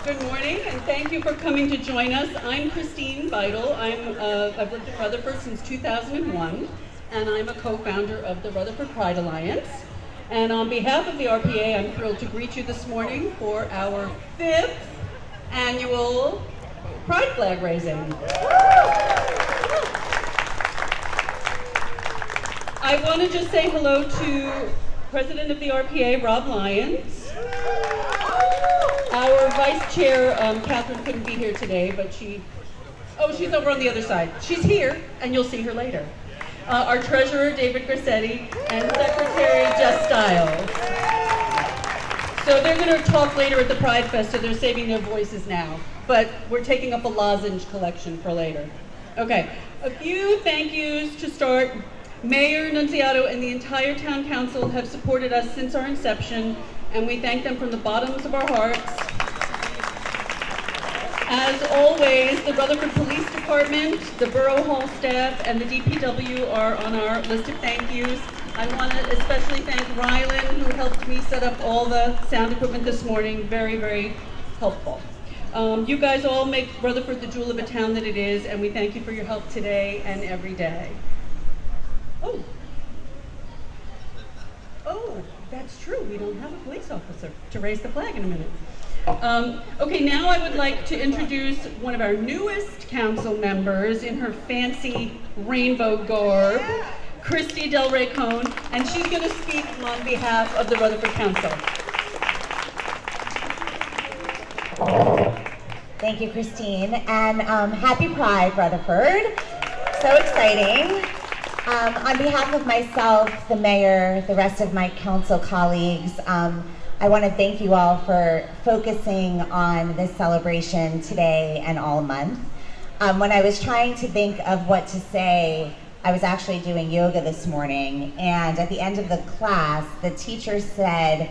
Good morning, and thank you for coming to join us. I'm Christine Vital. I've lived in Rutherford since 2001, and I'm a co-founder of the Rutherford Pride Alliance. And on behalf of the RPA, I'm thrilled to greet you this morning for our 5th annual Pride flag raising. I want to just say hello to President of the RPA, Rob Lyons. Our Vice Chair, Catherine, couldn't be here today, but she's over on the other side. She's here, and you'll see her later. Our Treasurer, David Grissetti, and Secretary, Jess Stiles. So they're going to talk later at the Pride Fest, so they're saving their voices now. But we're taking up a lozenge collection for later. Okay, a few thank yous to start. Mayor Nunziato and the entire Town Council have supported us since our inception, and we thank them from the bottoms of our hearts. As always, the Rutherford Police Department, the Borough Hall staff, and the DPW are on our list of thank yous. I want to especially thank Rylan, who helped me set up all the sound equipment this morning. Very, very helpful. You guys all make Rutherford the jewel of a town that it is, and we thank you for your help today and every day. Oh, that's true. We don't have a police officer to raise the flag in a minute. Okay, now I would like to introduce one of our newest council members in her fancy rainbow garb, Christy Del Rey Cohn, and she's going to speak on behalf of the Rutherford Council. Thank you, Christine, and happy Pride, Rutherford. So exciting. On behalf of myself, the mayor, the rest of my council colleagues, I want to thank you all for focusing on this celebration today and all month. When I was trying to think of what to say, I was actually doing yoga this morning, and at the end of the class, the teacher said,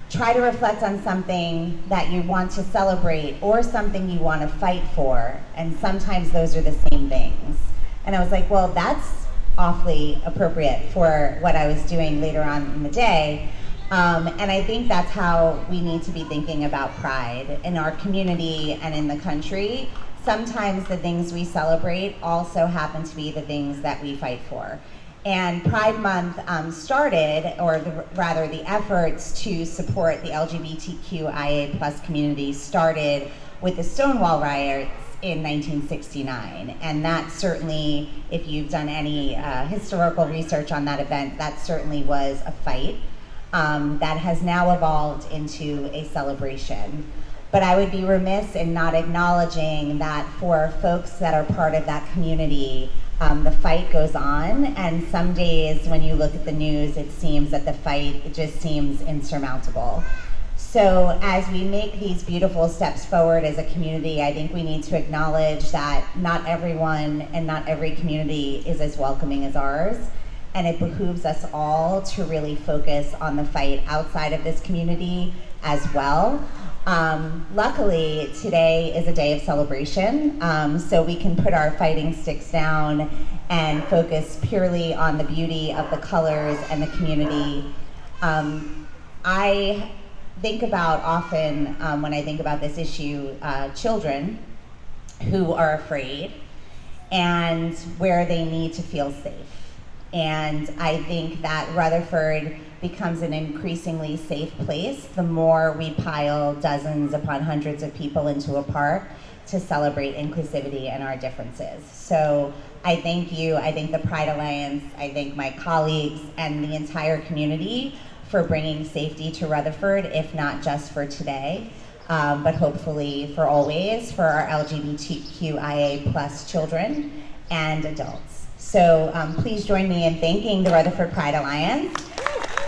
try to reflect on something that you want to celebrate or something you want to fight for, and sometimes those are the same things. And I was like, well, that's awfully appropriate for what I was doing later on in the day. And I think that's how we need to be thinking about pride in our community and in the country. Sometimes the things we celebrate also happen to be the things that we fight for. And Pride Month started, or rather the efforts to support the LGBTQIA+ community started with the Stonewall riots in 1969, and that certainly, if you've done any historical research on that event, that certainly was a fight that has now evolved into a celebration. But I would be remiss in not acknowledging that for folks that are part of that community, the fight goes on, and some days when you look at the news, it seems that the fight, it just seems insurmountable. So as we make these beautiful steps forward as a community, I think we need to acknowledge that not everyone and not every community is as welcoming as ours. And it behooves us all to really focus on the fight outside of this community as well. Luckily, today is a day of celebration, so we can put our fighting sticks down and focus purely on the beauty of the colors and the community. I think about often, when I think about this issue, children who are afraid and where they need to feel safe. And I think that Rutherford becomes an increasingly safe place the more we pile dozens upon hundreds of people into a park to celebrate inclusivity and our differences. So I thank you, I thank the Pride Alliance, I thank my colleagues and the entire community for bringing safety to Rutherford, if not just for today, but hopefully for always, for our LGBTQIA+ children and adults. So please join me in thanking the Rutherford Pride Alliance,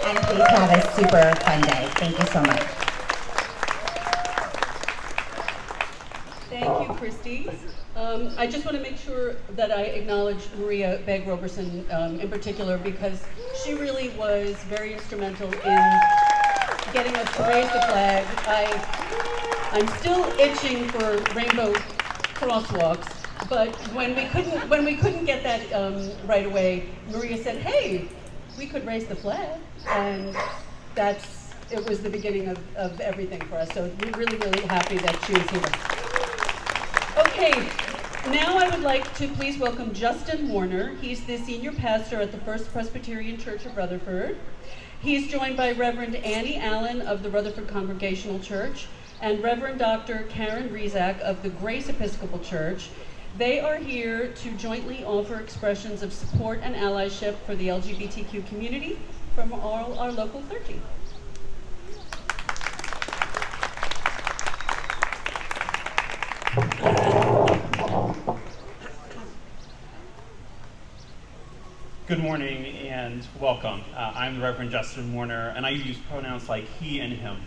and please have a super fun day. Thank you so much. Thank you, Christy. I just want to make sure that I acknowledge Maria Begg-Roberson in particular, because she really was very instrumental in getting us to raise the flag. I'm still itching for rainbow crosswalks, but when we couldn't get that right away, Maria said, "Hey, we could raise the flag," and that's it was the beginning of everything for us. So we're really, really happy that she was here. Okay, now I would like to please welcome Justin Warner. He's the senior pastor at the First Presbyterian Church of Rutherford. He's joined by Reverend Annie Allen of the Rutherford Congregational Church and Reverend Dr. Karen Rizak of the Grace Episcopal Church. They are here to jointly offer expressions of support and allyship for the LGBTQ community from all our local clergy. Good morning and welcome. I'm the Reverend Justin Warner, and I use pronouns like he and him.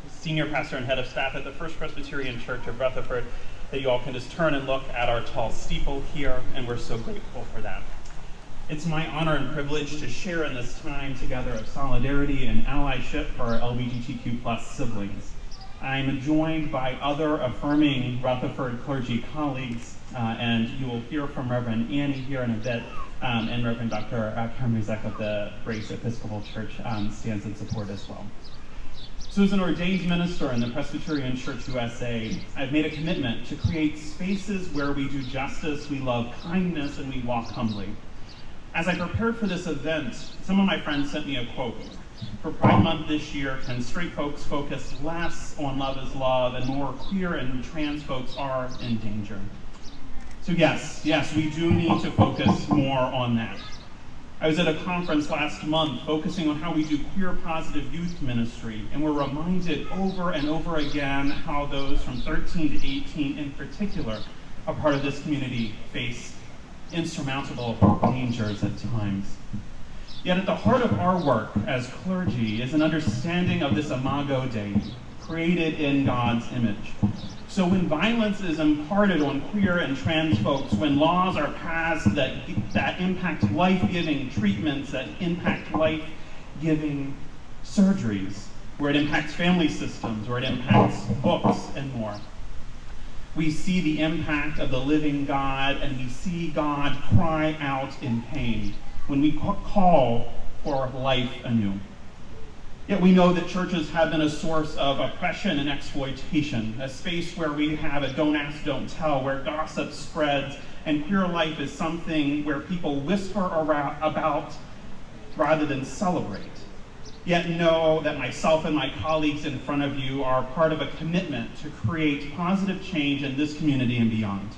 Senior pastor and head of staff at the First Presbyterian Church of Rutherford, that you all can just turn and look at our tall steeple here, and we're so grateful for that. It's my honor and privilege to share in this time together of solidarity and allyship for our LGBTQ+ siblings. I'm joined by other affirming Rutherford clergy colleagues, and you will hear from Reverend Annie here in a bit, and Reverend Dr. Karen Rizek of the Grace Episcopal Church stands in support as well. So as an ordained minister in the Presbyterian Church USA, I've made a commitment to create spaces where we do justice, we love kindness, and we walk humbly. As I prepared for this event, some of my friends sent me a quote. For Pride Month this year, can straight folks focus less on love is love and more queer and trans folks are in danger? So yes, we do need to focus more on that. I was at a conference last month focusing on how we do queer positive youth ministry, and we're reminded over and over again how those from 13 to 18 in particular, a part of this community, face insurmountable dangers at times. Yet at the heart of our work as clergy is an understanding of this imago Dei, created in God's image. So when violence is imparted on queer and trans folks, when laws are passed that impact life-giving treatments, that impact life-giving surgeries, where it impacts family systems, where it impacts books and more, we see the impact of the living God, and we see God cry out in pain when we call for life anew. Yet we know that churches have been a source of oppression and exploitation, a space where we have a don't ask, don't tell, where gossip spreads, and queer life is something where people whisper about rather than celebrate. Yet know that myself and my colleagues in front of you are part of a commitment to create positive change in this community and beyond.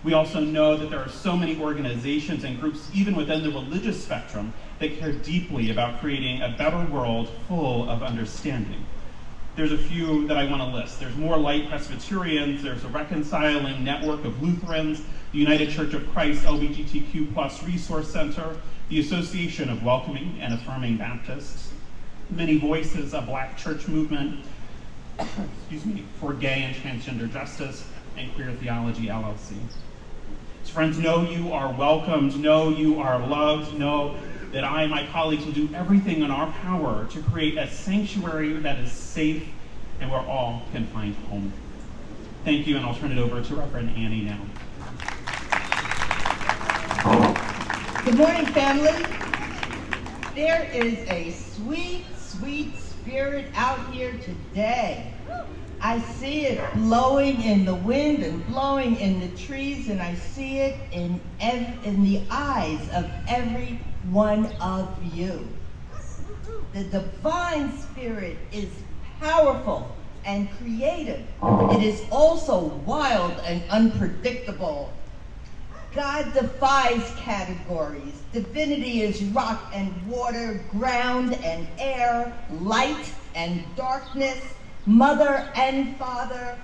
We also know that there are so many organizations and groups, even within the religious spectrum, that care deeply about creating a better world full of understanding. There's a few that I want to list. There's More Light Presbyterians, there's a Reconciling Network of Lutherans, the United Church of Christ LGBTQ+ Resource Center, the Association of Welcoming and Affirming Baptists, Many Voices, a Black church movement, for gay and transgender justice, and Queer Theology LLC. So friends, know you are welcomed, know you are loved, know that I and my colleagues will do everything in our power to create a sanctuary that is safe and where all can find home. Thank you, and I'll turn it over to Reverend Annie now. Good morning, family. There is a sweet, sweet spirit out here today. I see it blowing in the wind and blowing in the trees, and I see it in the eyes of every one of you. The divine spirit is powerful and creative. It is also wild and unpredictable. God defies categories. Divinity is rock and water, ground and air, light and darkness, mother and father,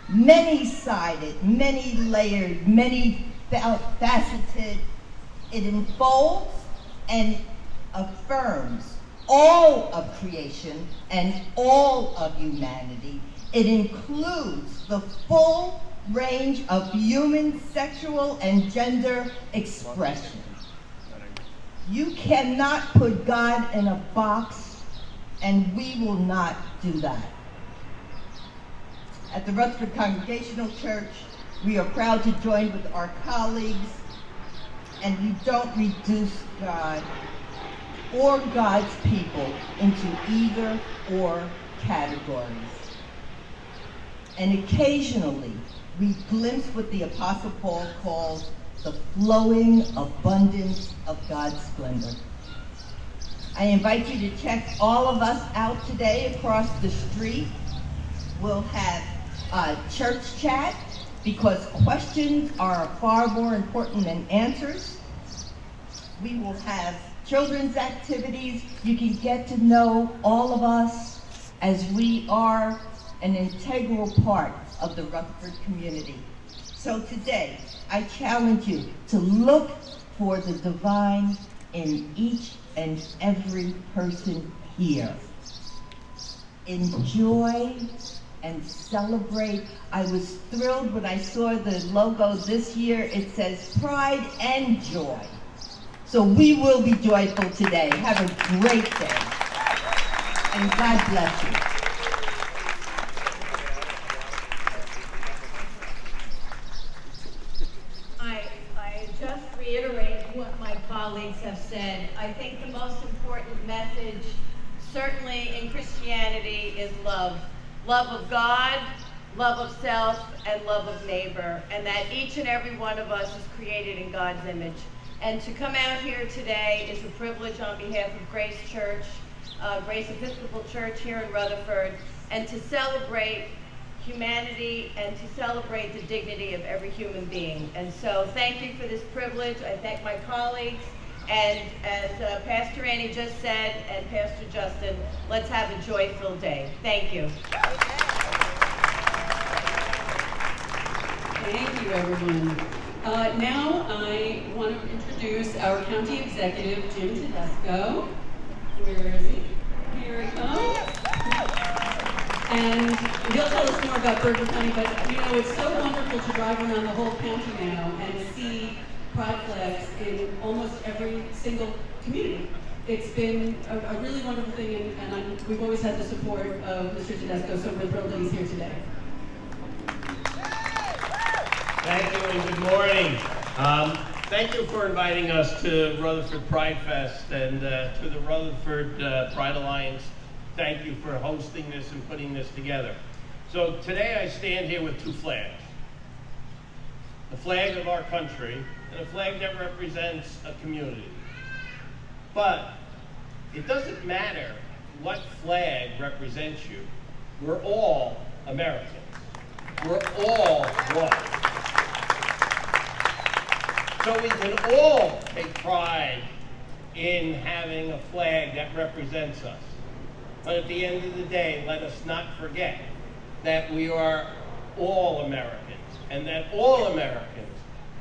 many-sided, many-layered, many-faceted. It enfolds and affirms all of creation and all of humanity. It includes the full range of human sexual and gender expression. You cannot put God in a box, and we will not do that. At the Rutherford Congregational Church, we are proud to join with our colleagues, and we don't reduce God or God's people into either or categories. And occasionally, we glimpse what the Apostle Paul calls the flowing abundance of God's splendor. I invite you to check all of us out today across the street. We'll have church chat because questions are far more important than answers. We will have children's activities. You can get to know all of us as we are an integral part of the Rutherford community. So today, I challenge you to look for the divine in each and every person here. Enjoy and celebrate. I was thrilled when I saw the logo this year. It says Pride and Joy. So we will be joyful today. Have a great day. And God bless you. I just reiterate what my colleagues have said. I think the most important message, certainly in Christianity, is love. Love of God, love of self, and love of neighbor. And that each and every one of us is created in God's image. And to come out here today is a privilege on behalf of Grace Church, Grace Episcopal Church here in Rutherford, and to celebrate humanity and to celebrate the dignity of every human being. And so thank you for this privilege. I thank my colleagues. And as Pastor Annie just said, and Pastor Justin, let's have a joyful day. Thank you. Thank you, everyone. Now I want to introduce our county executive, Jim Tedesco. Where is he? Here he comes. And he'll tell us more about Bergen County, but you know, it's so wonderful to drive around the whole county now and see pride flags in almost every single community. It's been a really wonderful thing, and we've always had the support of Mr. Tedesco, so we're thrilled that he's here today. Thank you and good morning. Thank you for inviting us to Rutherford Pride Fest and to the Rutherford Pride Alliance. Thank you for hosting this and putting this together. So today I stand here with two flags. The flag of our country and a flag that represents a community. But it doesn't matter what flag represents you. We're all Americans. We're all one. So we can all take pride in having a flag that represents us. But at the end of the day, let us not forget that we are all Americans and that all Americans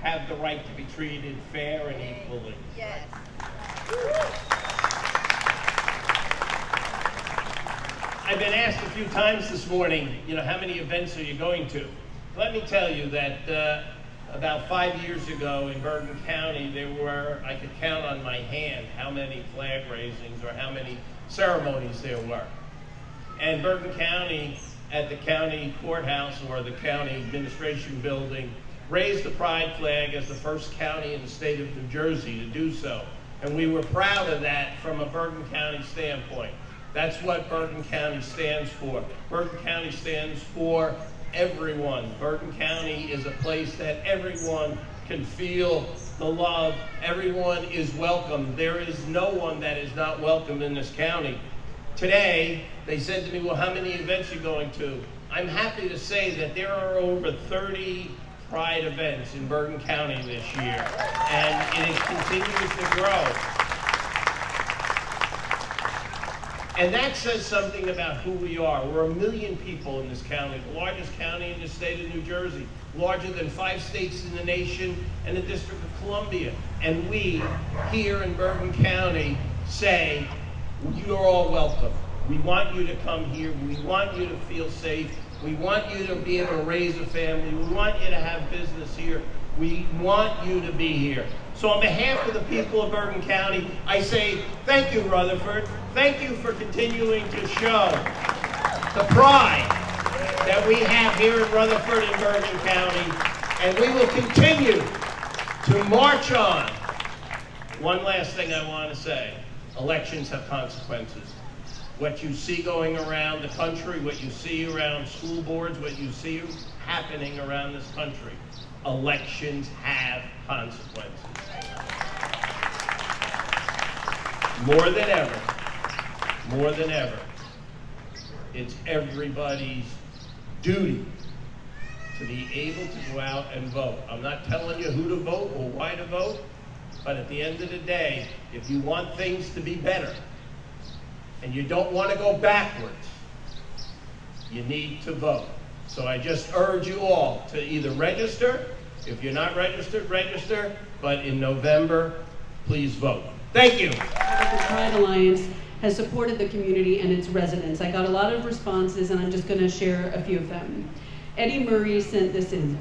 have the right to be treated fair and equally. Yes. I've been asked a few times this morning, how many events are you going to? Let me tell you that about 5 years ago in Bergen County, I could count on my hand how many flag raisings or how many ceremonies there were. And Bergen County, at the county courthouse or the county administration building, raised the pride flag as the first county in the state of New Jersey to do so. And we were proud of that from a Bergen County standpoint. That's what Bergen County stands for. Bergen County stands for everyone. Bergen County is a place that everyone can feel the love. Everyone is welcome. There is no one that is not welcome in this county. Today, they said to me, well, how many events are you going to? I'm happy to say that there are over 30 Pride events in Bergen County this year, and it continues to grow. And that says something about who we are. We're 1 million people in this county, the largest county in the state of New Jersey, larger than 5 states in the nation and the District of Columbia. And we, here in Bergen County, say, you're all welcome. We want you to come here. We want you to feel safe. We want you to be able to raise a family. We want you to have business here. We want you to be here. So on behalf of the people of Bergen County, I say thank you, Rutherford. Thank you for continuing to show the pride that we have here in Rutherford and Bergen County, and we will continue to march on. One last thing I want to say. Elections have consequences. What you see going around the country, what you see around school boards, what you see happening around this country, elections have consequences. More than ever, it's everybody's duty to be able to go out and vote. I'm not telling you who to vote or why to vote, but at the end of the day, if you want things to be better, and you don't want to go backwards, you need to vote. So I just urge you all to either register. If you're not registered, register. But in November, please vote. Thank you. The Pride Alliance has supported the community and its residents. I got a lot of responses, and I'm just going to share a few of them. Eddie Murray sent this in.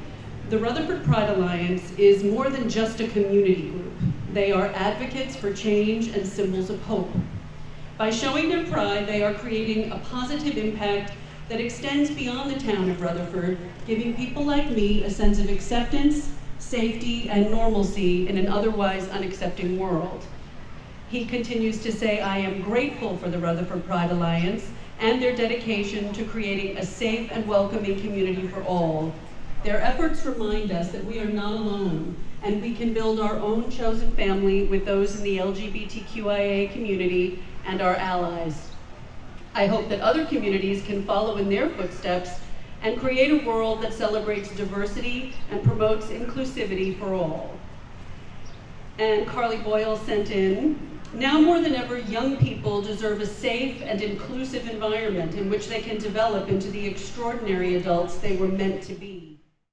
The Rutherford Pride Alliance is more than just a community group. They are advocates for change and symbols of hope. By showing their pride, they are creating a positive impact that extends beyond the town of Rutherford, giving people like me a sense of acceptance, safety, and normalcy in an otherwise unaccepting world. He continues to say, I am grateful for the Rutherford Pride Alliance and their dedication to creating a safe and welcoming community for all. Their efforts remind us that we are not alone, and we can build our own chosen family with those in the LGBTQIA community and our allies. I hope that other communities can follow in their footsteps and create a world that celebrates diversity and promotes inclusivity for all. And Carly Boyle sent in, now more than ever, young people deserve a safe and inclusive environment in which they can develop into the extraordinary adults they were meant to be.